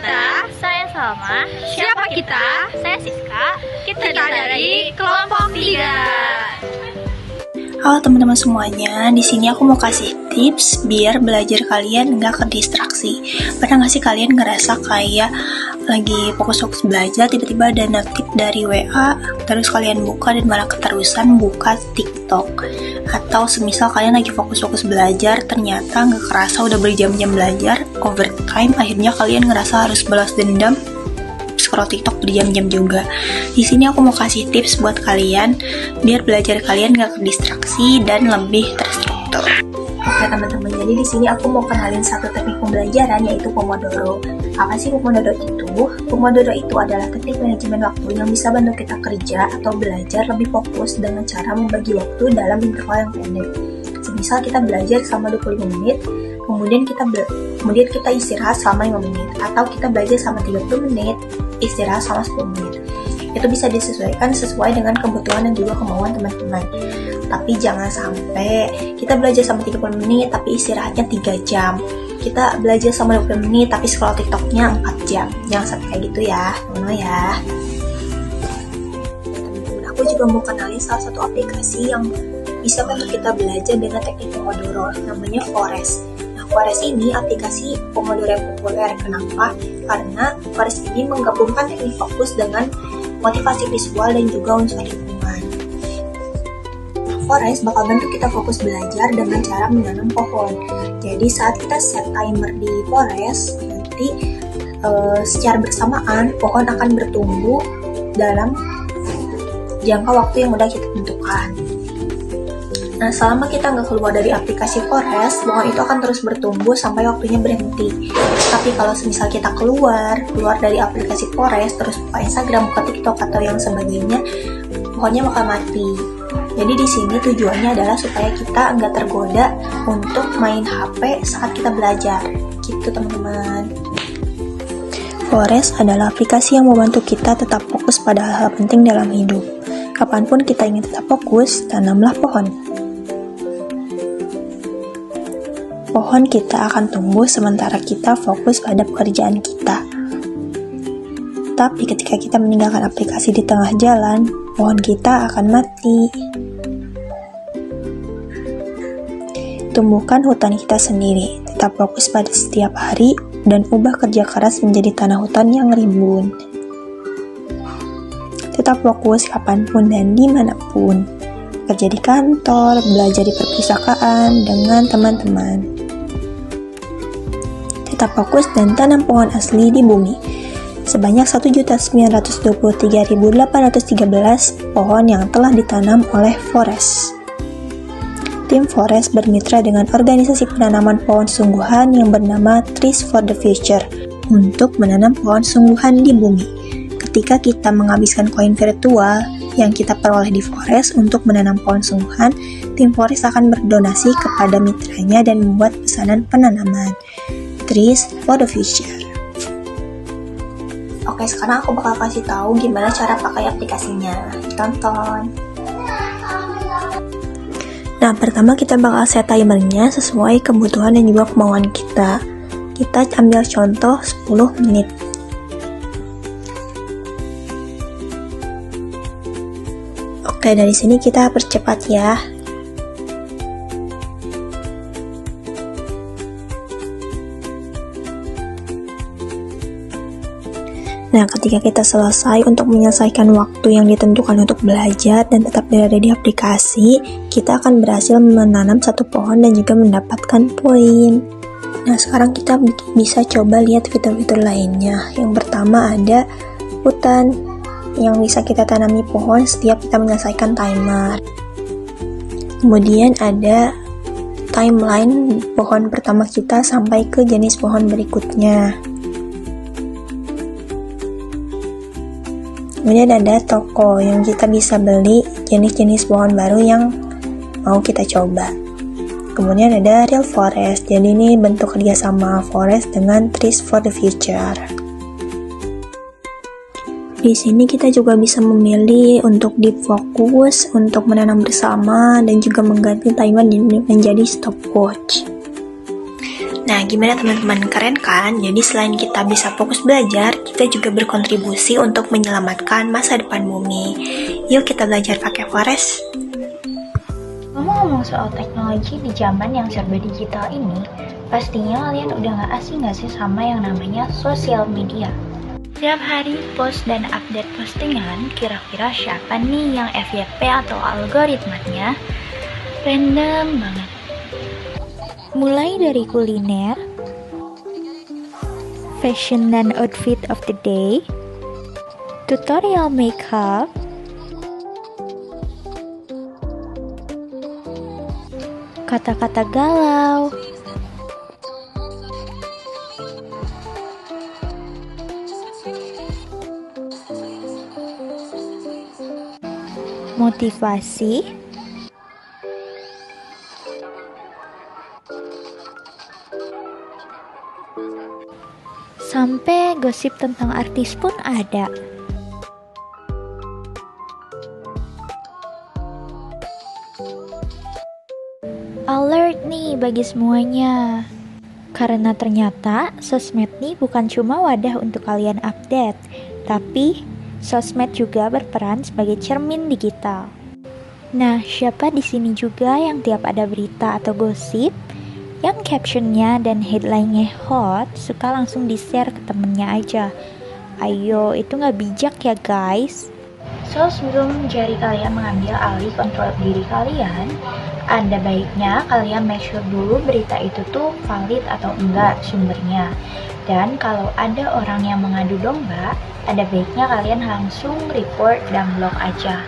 kita? Saya Salma. Siapa kita? Saya Siska. Kita dari kelompok 3. Halo teman-teman semuanya, di sini aku mau kasih tips biar belajar kalian nggak kedistraksi. Pernah nggak sih kalian ngerasa kayak lagi fokus-fokus belajar, tiba-tiba ada notif dari WA, terus kalian buka dan malah keterusan buka TikTok? Atau semisal kalian lagi fokus-fokus belajar, ternyata nggak kerasa udah berjam-jam belajar, overtime, akhirnya kalian ngerasa harus balas dendam, scroll TikTok berjam-jam juga. Di sini aku mau kasih tips buat kalian biar belajar kalian gak kedistraksi dan lebih terstruktur. Oke teman-teman, jadi di sini aku mau kenalin satu teknik pembelajaran yaitu Pomodoro. Apa sih Pomodoro itu? Pomodoro itu adalah teknik manajemen waktu yang bisa bantu kita kerja atau belajar lebih fokus dengan cara membagi waktu dalam interval yang pendek. Semisal kita belajar selama 25 menit, kemudian kita istirahat selama 5 menit, atau kita belajar selama 30 menit, istirahat selama 10 menit. Itu bisa disesuaikan sesuai dengan kebutuhan dan juga kemauan teman-teman. Tapi jangan sampai kita belajar selama 30 menit tapi istirahatnya 3 jam. Kita belajar selama 20 menit tapi scroll TikToknya 4 jam. Jangan sampai kayak gitu ya, ya. Aku juga mau kenalin salah satu aplikasi yang bisa bantu kita belajar dengan teknik Pomodoro, namanya Forest. Forest ini aplikasi Pomodoro yang populer. Kenapa? Karena Forest ini menggabungkan teknik fokus dengan motivasi visual dan juga unsur lingkungan. Forest bakal bantu kita fokus belajar dengan cara menanam pohon. Jadi saat kita set timer di Forest, nanti secara bersamaan pohon akan bertumbuh dalam jangka waktu yang udah kita tentukan. Nah, selama kita nggak keluar dari aplikasi Forest, pohon itu akan terus bertumbuh sampai waktunya berhenti. Tapi kalau semisal kita keluar dari aplikasi Forest, terus buka Instagram, buka TikTok, atau yang sebagainya, pohonnya bakal mati. Jadi di sini tujuannya adalah supaya kita nggak tergoda untuk main HP saat kita belajar. Gitu teman-teman. Forest adalah aplikasi yang membantu kita tetap fokus pada hal-hal penting dalam hidup. Kapanpun kita ingin tetap fokus, tanamlah pohon. Pohon kita akan tumbuh sementara kita fokus pada pekerjaan kita. Tapi ketika kita meninggalkan aplikasi di tengah jalan, pohon kita akan mati. Tumbuhkan hutan kita sendiri, tetap fokus pada setiap hari, dan ubah kerja keras menjadi tanah hutan yang rimbun. Tetap fokus kapanpun dan dimanapun. Kerja di kantor, belajar di perpustakaan, dengan teman-teman. Tetap fokus dan tanam pohon asli di bumi. Sebanyak 1.923.813 pohon yang telah ditanam oleh Forest. Tim Forest bermitra dengan organisasi penanaman pohon sungguhan yang bernama Trees for the Future untuk menanam pohon sungguhan di bumi. Ketika kita menghabiskan koin virtual yang kita peroleh di Forest untuk menanam pohon sungguhan, tim Forest akan berdonasi kepada mitranya dan membuat pesanan penanaman. Trees for the Future. Oke, sekarang aku bakal kasih tahu gimana cara pakai aplikasinya. Tonton. Nah, pertama kita bakal set timernya sesuai kebutuhan dan juga kemauan kita. Kita ambil contoh 10 menit. Oke, dari sini kita percepat ya. Nah, ketika kita selesai untuk menyelesaikan waktu yang ditentukan untuk belajar dan tetap berada di aplikasi, kita akan berhasil menanam satu pohon dan juga mendapatkan poin. Nah, sekarang kita bisa coba lihat fitur-fitur lainnya. Yang pertama ada hutan yang bisa kita tanami pohon setiap kita menyelesaikan timer. Kemudian ada timeline pohon pertama kita sampai ke jenis pohon berikutnya. Kemudian ada toko yang kita bisa beli jenis-jenis pohon baru yang mau kita coba. Kemudian ada Real Forest, jadi ini bentuk kerjasama Forest dengan Trees for the Future. Di sini kita juga bisa memilih untuk deep focus, untuk menanam bersama, dan juga mengganti timer menjadi stopwatch. Nah, gimana teman-teman, keren kan? Jadi selain kita bisa fokus belajar, kita juga berkontribusi untuk menyelamatkan masa depan bumi. Yuk kita belajar pakai Forest. Ngomong-ngomong soal teknologi di zaman yang serba digital ini, pastinya kalian udah gak asing gak sih sama yang namanya sosial media? Setiap hari post dan update postingan, kira-kira siapa nih yang FYP atau algoritmanya? Random banget. Mulai dari kuliner, fashion dan outfit of the day, tutorial makeup, kata-kata galau, motivasi, sampai gosip tentang artis pun ada. Alert nih bagi semuanya. Karena ternyata sosmed nih bukan cuma wadah untuk kalian update, tapi sosmed juga berperan sebagai cermin digital. Nah, siapa di sini juga yang tiap ada berita atau gosip yang captionnya dan headline-nya hot, suka langsung di-share ke temennya aja? Ayo, itu nggak bijak ya guys. So, sebelum jari kalian mengambil alih kontrol diri kalian, ada baiknya kalian make sure dulu berita itu tuh valid atau enggak sumbernya. Dan kalau ada orang yang mengadu domba, ada baiknya kalian langsung report dan blok aja.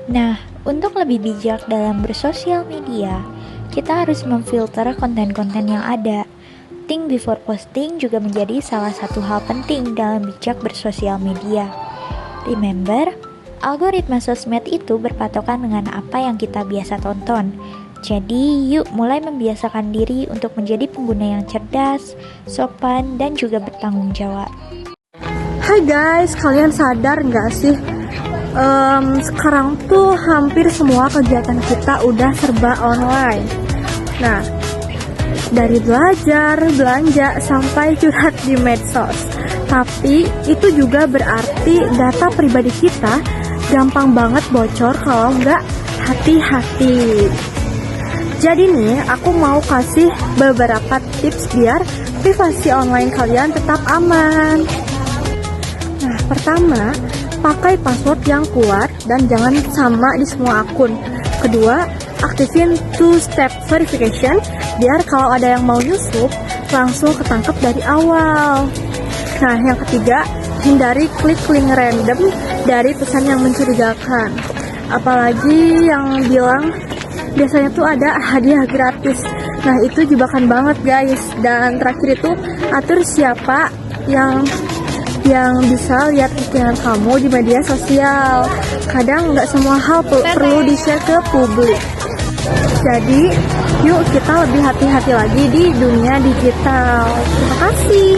Nah, untuk lebih bijak dalam bersosial media, kita harus memfilter konten-konten yang ada. Think before posting juga menjadi salah satu hal penting dalam bijak bersosial media. Remember, algoritma sosmed itu berpatokan dengan apa yang kita biasa tonton. Jadi, yuk mulai membiasakan diri untuk menjadi pengguna yang cerdas, sopan, dan juga bertanggung jawab. Hai guys, kalian sadar nggak sih? Sekarang tuh hampir semua kegiatan kita udah serba online. Nah, dari belajar, belanja, sampai curhat di medsos. Tapi itu juga berarti data pribadi kita gampang banget bocor kalau nggak hati-hati. Jadi nih, aku mau kasih beberapa tips biar privasi online kalian tetap aman. Nah, pertama, pakai password yang kuat dan jangan sama di semua akun. Kedua, aktifin two-step verification biar kalau ada yang mau nyusup langsung ketangkep dari awal. Nah, yang ketiga, hindari klik link random dari pesan yang mencurigakan. Apalagi yang bilang biasanya tuh ada hadiah gratis. Nah, itu jebakan banget guys. Dan terakhir itu, atur siapa yang bisa lihat postingan kamu di media sosial. Kadang nggak semua hal perlu di-share ke publik. Jadi, yuk kita lebih hati-hati lagi di dunia digital. Terima kasih.